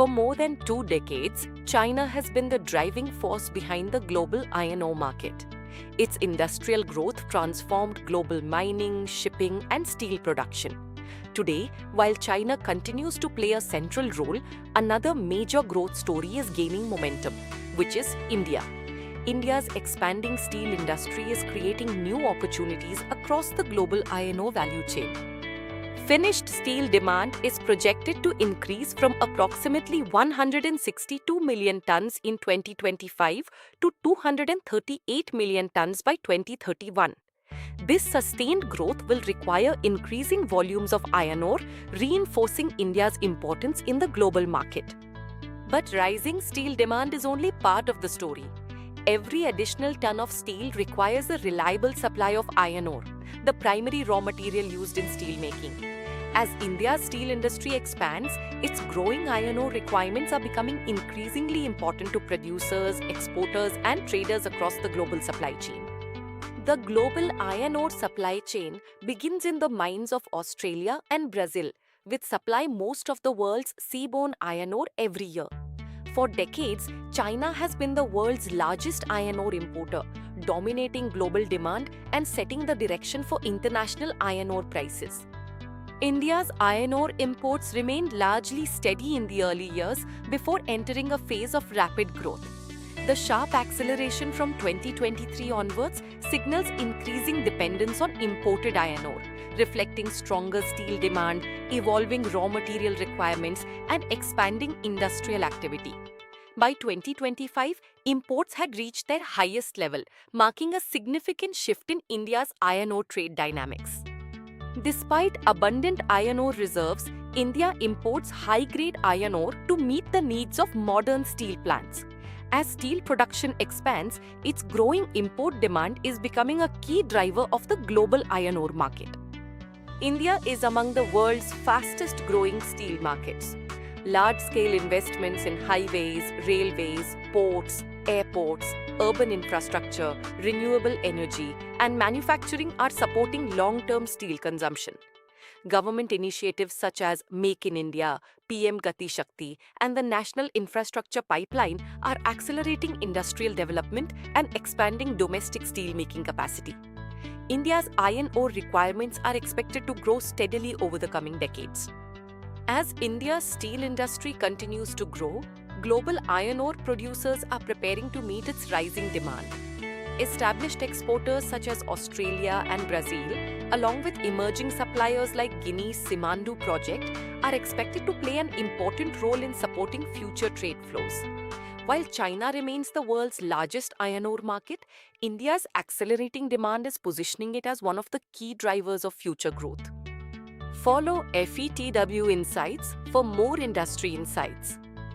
For more than 2 decades, China has been the driving force behind the global iron ore market. Its industrial growth transformed global mining, shipping, and steel production. Today, while China continues to play a central role, another major growth story is gaining momentum, which is India. India's expanding steel industry is creating new opportunities across the global iron ore value chain. Finished steel demand is projected to increase from approximately 162 million tons in 2025 to 238 million tons by 2031. This sustained growth will require increasing volumes of iron ore, reinforcing India's importance in the global market. But rising steel demand is only part of the story. Every additional ton of steel requires a reliable supply of iron ore, the primary raw material used in steel making. As India's steel industry expands, its growing iron ore requirements are becoming increasingly important to producers, exporters, and traders across the global supply chain. The global iron ore supply chain begins in the mines of Australia and Brazil, which supply most of the world's seaborne iron ore every year. For decades, China has been the world's largest iron ore importer, dominating global demand and setting the direction for international iron ore prices. India's iron ore imports remained largely steady in the early years before entering a phase of rapid growth. The sharp acceleration from 2023 onwards signals increasing dependence on imported iron ore, reflecting stronger steel demand, evolving raw material requirements, and expanding industrial activity. By 2025, imports had reached their highest level, marking a significant shift in India's iron ore trade dynamics. Despite abundant iron ore reserves, India imports high-grade iron ore to meet the needs of modern steel plants. As steel production expands, its growing import demand is becoming a key driver of the global iron ore market. India is among the world's fastest-growing steel markets. Large-scale investments in highways, railways, ports, airports, urban infrastructure, renewable energy, and manufacturing are supporting long-term steel consumption. Government initiatives such as Make in India, PM Gati Shakti, and the National Infrastructure Pipeline are accelerating industrial development and expanding domestic steel-making capacity. India's iron ore requirements are expected to grow steadily over the coming decades. As India's steel industry continues to grow, global iron ore producers are preparing to meet its rising demand. Established exporters such as Australia and Brazil, along with emerging suppliers like Guinea's Simandou project, are expected to play an important role in supporting future trade flows. While China remains the world's largest iron ore market, India's accelerating demand is positioning it as one of the key drivers of future growth. Follow FETW Insights for more industry insights.